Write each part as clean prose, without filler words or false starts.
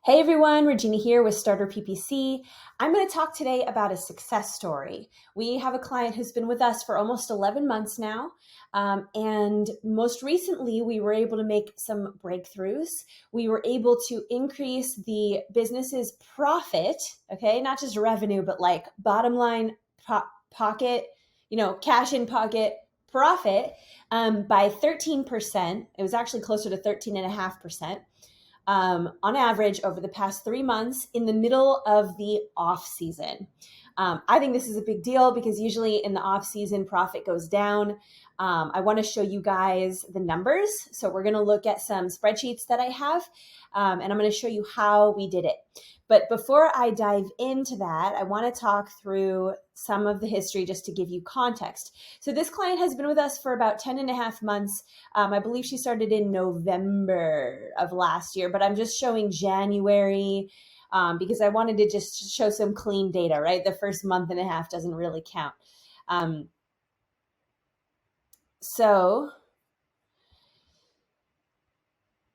Hey everyone, Regina here with StarterPPC. I'm going to talk today about a success story. We have a client who's been with us for almost 11 months now. And most recently, we were able to make some breakthroughs. We were able to increase the business's profit, okay, not just revenue, but like bottom line pocket, cash in pocket profit by 13%. It was actually closer to 13.5%. On average over the past 3 months in the middle of the off season. I think this is a big deal because usually in the off season, profit goes down. I want to show you guys the numbers. So we're going to look at some spreadsheets that I have, and I'm going to show you how we did it. But before I dive into that, I want to talk through some of the history just to give you context. So this client has been with us for about 10.5 months. I believe she started in November of last year, but I'm just showing January because I wanted to just show some clean data, right? The first month and a half doesn't really count. So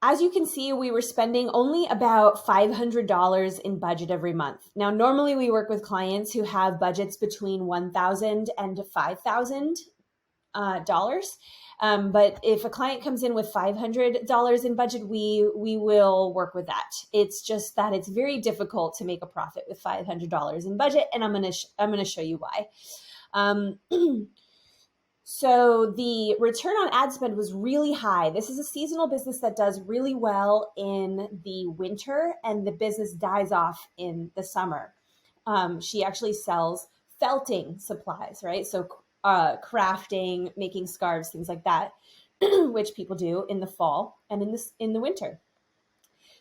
as you can see, we were spending only about $500 in budget every month. Now, normally we work with clients who have budgets between $1,000 and $5,000. But if a client comes in with $500 in budget, we will work with that. It's just that it's very difficult to make a profit with $500 in budget, and I'm gonna show you why. So the return on ad spend was really high. This is a seasonal business that does really well in the winter, and the business dies off in the summer. She actually sells felting supplies, right? So crafting, making scarves, things like that, which people do in the fall and in the winter.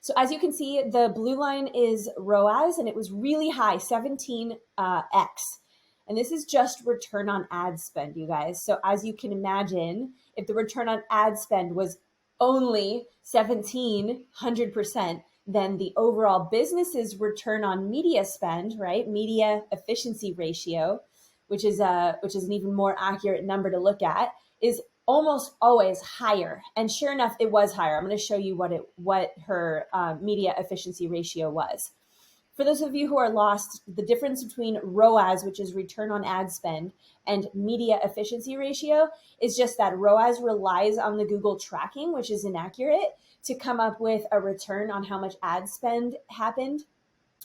So as you can see, the blue line is ROAS, and it was really high, 17x. And this is just return on ad spend, you guys. So as you can imagine, if the return on ad spend was only 1,700%, then the overall business's return on media spend, right? Media efficiency ratio, which is an even more accurate number to look at, is almost always higher. And sure enough, it was higher. I'm going to show you what her media efficiency ratio was. For those of you who are lost, the difference between ROAS, which is return on ad spend, and media efficiency ratio is just that ROAS relies on the Google tracking, which is inaccurate, to come up with a return on how much ad spend happened,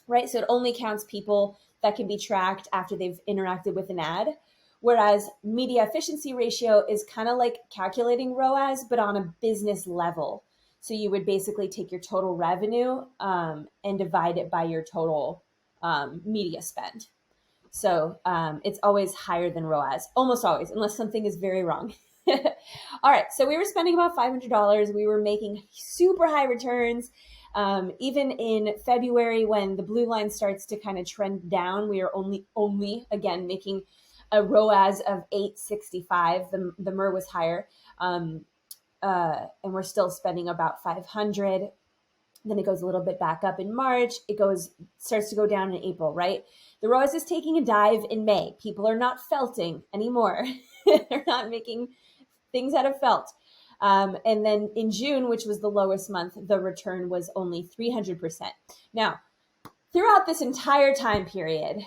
right? So it only counts people that can be tracked after they've interacted with an ad. Whereas media efficiency ratio is kind of like calculating ROAS, but on a business level. So you would basically take your total revenue and divide it by your total media spend. So it's always higher than ROAS, almost always, unless something is very wrong. All right, so we were spending about $500. We were making super high returns. Even in February, when the blue line starts to kind of trend down, we are only again making a ROAS of 865. The MER was higher. And we're still spending about 500. Then it goes a little bit back up in March. It starts to go down in April, right? The ROAS is taking a dive in May. People are not felting anymore. They're not making things out of felt. And then in June, which was the lowest month, the return was only 300%. Now, throughout this entire time period,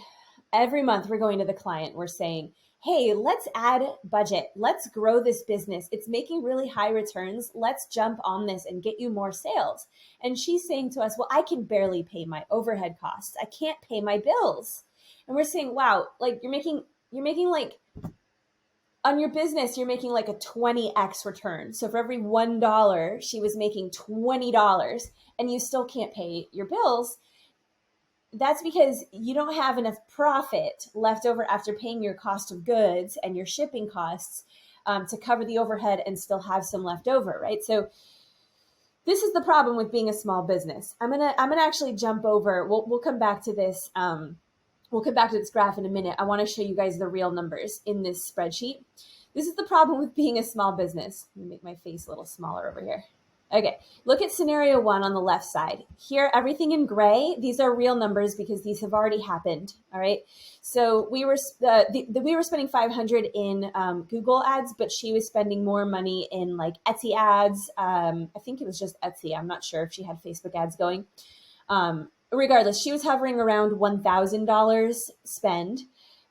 every month we're going to the client, we're saying, hey, let's add budget. Let's grow this business. It's making really high returns. Let's jump on this and get you more sales. And she's saying to us, well, I can barely pay my overhead costs. I can't pay my bills. And we're saying, wow, like you're making like on your business, you're making like a 20x return. So for every $1, she was making $20, and you still can't pay your bills. That's because you don't have enough profit left over after paying your cost of goods and your shipping costs to cover the overhead and still have some left over, right? So this is the problem with being a small business. I'm gonna actually jump over. We'll come back to this. We'll come back to this graph in a minute. I want to show you guys the real numbers in this spreadsheet. This is the problem with being a small business. Let me make my face a little smaller over here. Okay, look at scenario 1 on the left side. Here, everything in gray, these are real numbers because these have already happened, all right? So we were spending $500 in Google ads, but she was spending more money in like Etsy ads. I think it was just Etsy. I'm not sure if she had Facebook ads going. Regardless, she was hovering around $1,000 spend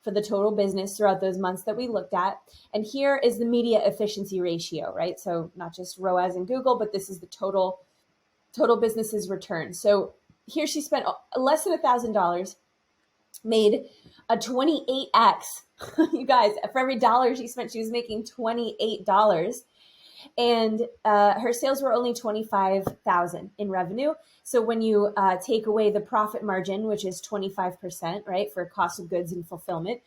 for the total business throughout those months that we looked at. And here is the media efficiency ratio, right? So not just ROAS in Google, but this is the total business's return. So here she spent less than $1,000, made a 28x. You guys, for every dollar she spent, she was making $28. And her sales were only $25,000 in revenue. So when you take away the profit margin, which is 25%, right, for cost of goods and fulfillment,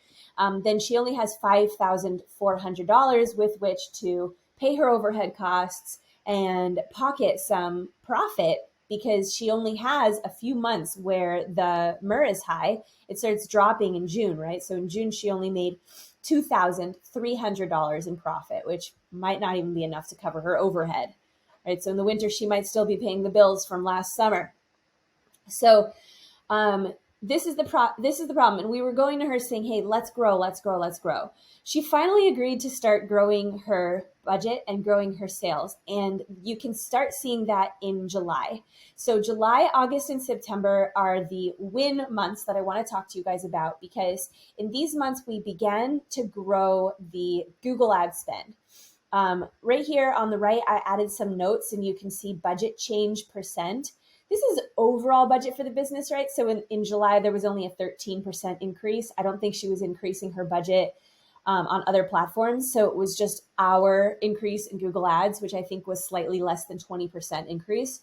then she only has $5,400 with which to pay her overhead costs and pocket some profit, because she only has a few months where the MER is high. It starts dropping in June, right? So in June, she only made $2,300 in profit, which might not even be enough to cover her overhead, right? So in the winter, she might still be paying the bills from last summer. So this is the problem. And we were going to her saying, hey, let's grow. She finally agreed to start growing her budget and growing her sales. And you can start seeing that in July. So July, August, and September are the win months that I want to talk to you guys about, because in these months, we began to grow the Google ad spend. Right here on the right, I added some notes and you can see budget change percent. This is overall budget for the business, right? So in July, there was only a 13% increase. I don't think she was increasing her budget on other platforms. So it was just our increase in Google Ads, which I think was slightly less than 20% increase.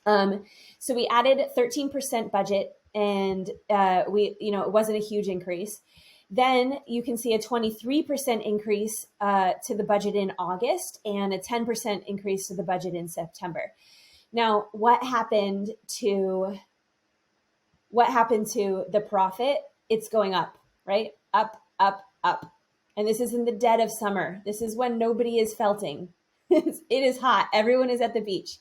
So we added 13% budget, and it wasn't a huge increase. Then you can see a 23% increase to the budget in August and a 10% increase to the budget in September. Now, what happened to the profit? It's going up, right? Up. And this is in the dead of summer. This is when nobody is felting. It is hot. Everyone is at the beach.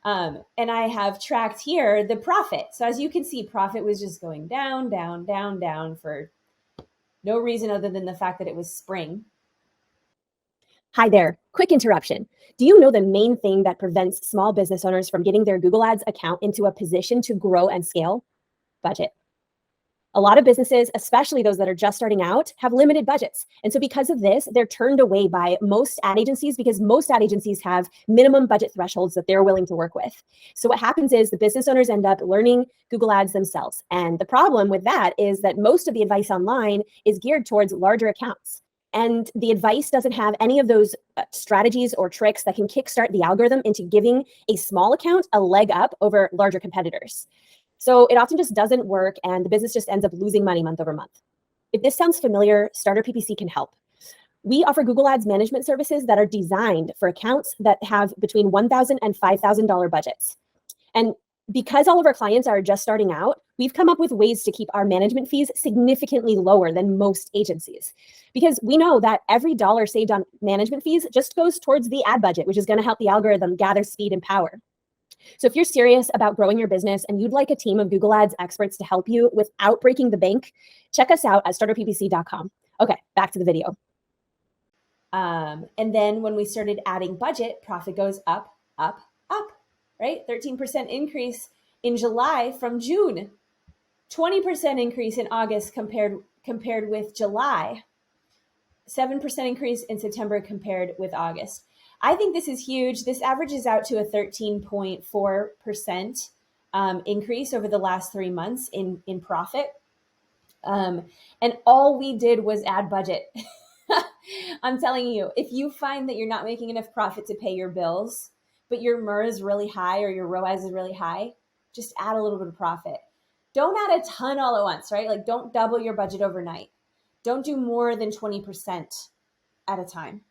And I have tracked here the profit. So as you can see, profit was just going down for no reason other than the fact that it was spring. Hi there, quick interruption. Do you know the main thing that prevents small business owners from getting their Google Ads account into a position to grow and scale? Budget. A lot of businesses, especially those that are just starting out, have limited budgets. And so because of this, they're turned away by most ad agencies, because most ad agencies have minimum budget thresholds that they're willing to work with. So what happens is the business owners end up learning Google Ads themselves. And the problem with that is that most of the advice online is geared towards larger accounts. And the advice doesn't have any of those strategies or tricks that can kickstart the algorithm into giving a small account a leg up over larger competitors. So it often just doesn't work, and the business just ends up losing money month over month. If this sounds familiar, StarterPPC can help. We offer Google Ads management services that are designed for accounts that have between $1,000 and $5,000 budgets. And because all of our clients are just starting out, we've come up with ways to keep our management fees significantly lower than most agencies, because we know that every dollar saved on management fees just goes towards the ad budget, which is going to help the algorithm gather speed and power. So if you're serious about growing your business and you'd like a team of Google Ads experts to help you without breaking the bank, check us out at starterppc.com. Okay, back to the video. And then when we started adding budget, profit goes up, right? 13% increase in July from June, 20% increase in August compared with July, 7% increase in September compared with August. I think this is huge. This averages out to a 13.4% increase over the last 3 months in profit. And all we did was add budget. I'm telling you, if you find that you're not making enough profit to pay your bills, but your MER is really high or your ROAS is really high, just add a little bit of profit. Don't add a ton all at once, right? Like, don't double your budget overnight. Don't do more than 20% at a time.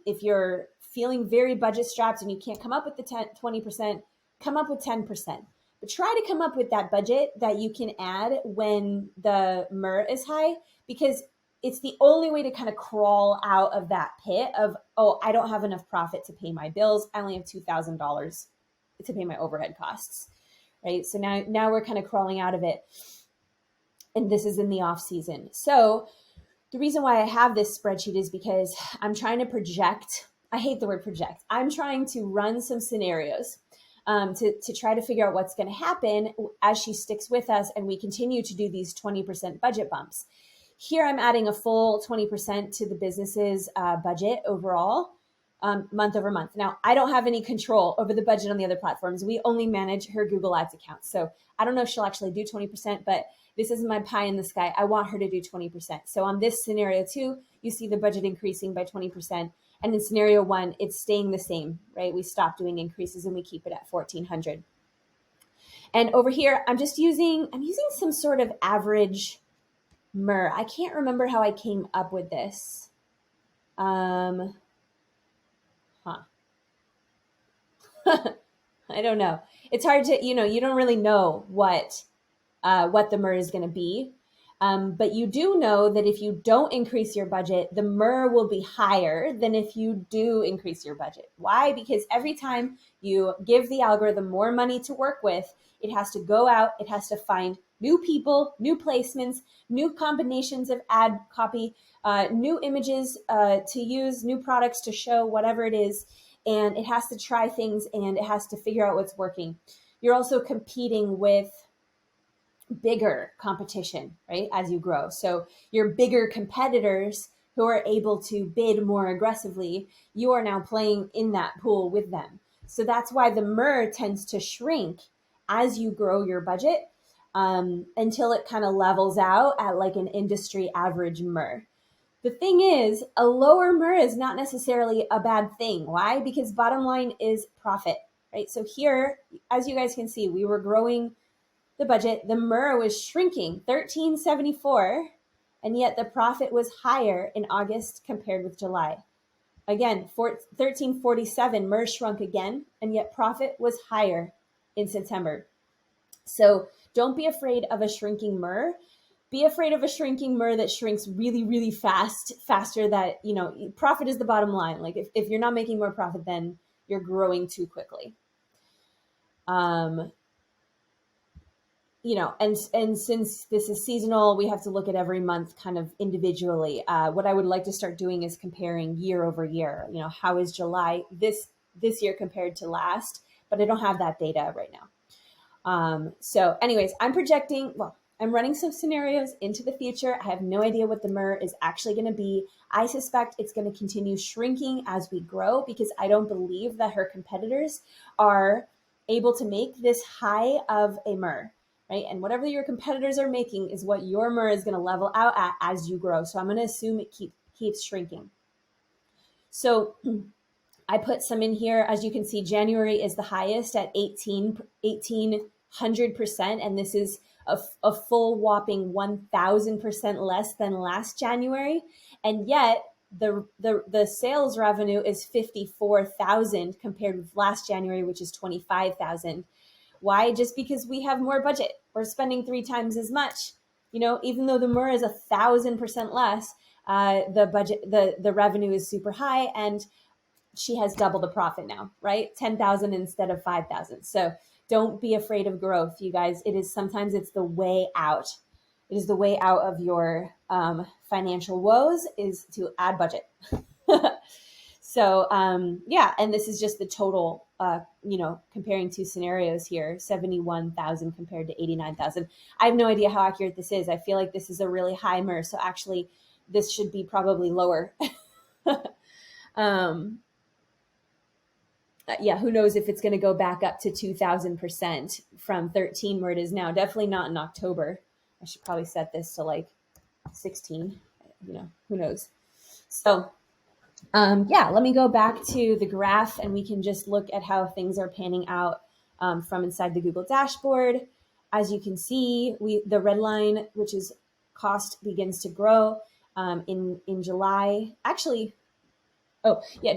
If you're feeling very budget strapped and you can't come up with the 20%, come up with 10%. But try to come up with that budget that you can add when the MER is high, because it's the only way to kind of crawl out of that pit of, oh, I don't have enough profit to pay my bills. I only have $2,000 to pay my overhead costs, right? So now we're kind of crawling out of it. And this is in the off season. So the reason why I have this spreadsheet is because I'm trying to project. I hate the word project. I'm trying to run some scenarios. to try to figure out what's going to happen as she sticks with us and we continue to do these 20% budget bumps. Here I'm adding a full 20% to the business's budget overall, month over month. Now, I don't have any control over the budget on the other platforms. We only manage her Google Ads account. So I don't know if she'll actually do 20%, but this isn't my pie in the sky. I want her to do 20%. So on this scenario two, you see the budget increasing by 20%. And in scenario one, it's staying the same, right? We stop doing increases and we keep it at 1,400. And over here, I'm using some sort of average MER. I can't remember how I came up with this. I don't know. It's hard to, you don't really know what the MER is going to be. But you do know that if you don't increase your budget, the MER will be higher than if you do increase your budget. Why? Because every time you give the algorithm more money to work with, it has to go out, it has to find new people, new placements, new combinations of ad copy, new images to use, new products to show, whatever it is. And it has to try things and it has to figure out what's working. You're also competing with bigger competition, right? As you grow. So your bigger competitors who are able to bid more aggressively, you are now playing in that pool with them. So that's why the MER tends to shrink as you grow your budget until it kind of levels out at like an industry average MER. The thing is, a lower MER is not necessarily a bad thing. Why? Because bottom line is profit, right? So here, as you guys can see, we were growing the budget. The MER was shrinking, 1374, and yet the profit was higher in August compared with July. Again, 1347, MER shrunk again, and yet profit was higher in September. So don't be afraid of a shrinking MER. Be afraid of a shrinking MER that shrinks really, really faster that, profit is the bottom line. Like if you're not making more profit, then you're growing too quickly. And since this is seasonal, we have to look at every month kind of individually. What I would like to start doing is comparing year over year. How is July this year compared to last? But I don't have that data right now. So anyways, I'm running some scenarios into the future. I have no idea what the MER is actually going to be. I suspect it's going to continue shrinking as we grow because I don't believe that her competitors are able to make this high of a MER, right? And whatever your competitors are making is what your MER is going to level out at as you grow. So I'm going to assume it keeps shrinking. So I put some in here. As you can see, January is the highest at 1,800%. And this is a full whopping 1,000% less than last January. And yet the sales revenue is 54,000 compared with last January, which is 25,000. Why? Just because we have more budget. We're spending 3 times as much. Even though the MER is 1,000% less, the revenue is super high, and she has double the profit now, right? 10,000 instead of 5,000. So don't be afraid of growth, you guys. Sometimes it's the way out. It is the way out of your financial woes is to add budget. So and this is just the total, comparing two scenarios here, 71,000 compared to 89,000. I have no idea how accurate this is. I feel like this is a really high MER. So actually this should be probably lower. Who knows if it's going to go back up to 2,000% from 13 where it is now. Definitely not in October. I should probably set this to like 16, who knows. So let me go back to the graph and we can just look at how things are panning out from inside the Google dashboard. As you can see, the red line, which is cost, begins to grow in July. Actually,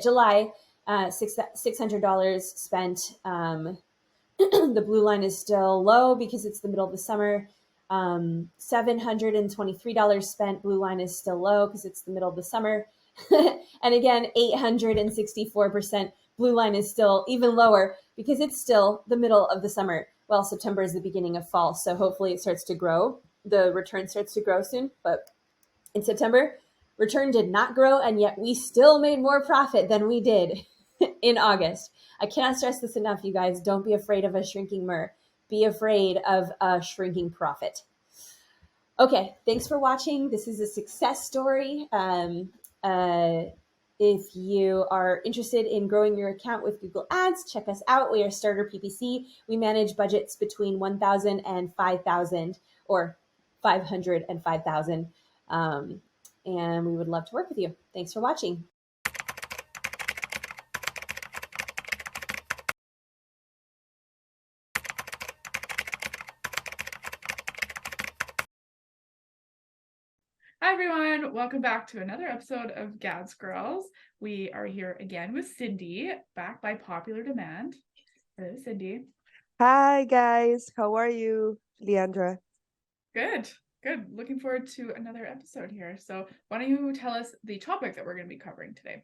July, $600 spent. The blue line is still low because it's the middle of the summer. $723 spent. Blue line is still low because it's the middle of the summer. And again, 864%. Blue line is still even lower because it's still the middle of the summer. Well, September is the beginning of fall, so hopefully it starts to grow. The return starts to grow soon, but in September, return did not grow, and yet we still made more profit than we did in August. I cannot stress this enough, you guys. Don't be afraid of a shrinking MER. Be afraid of a shrinking profit. Okay, thanks for watching. This is a success story. If you are interested in growing your account with Google Ads, check us out. We are Starter PPC. We manage budgets between 1,000 and 5,000, or 500 and 5,000. And we would love to work with you. Thanks for watching. Hi everyone, welcome back to another episode of Gads Girls. We are here again with Cindy, back by popular demand. Hello, Cindy. Hi guys, how are you, Leandra? Good. Looking forward to another episode here. So why don't you tell us the topic that we're going to be covering today?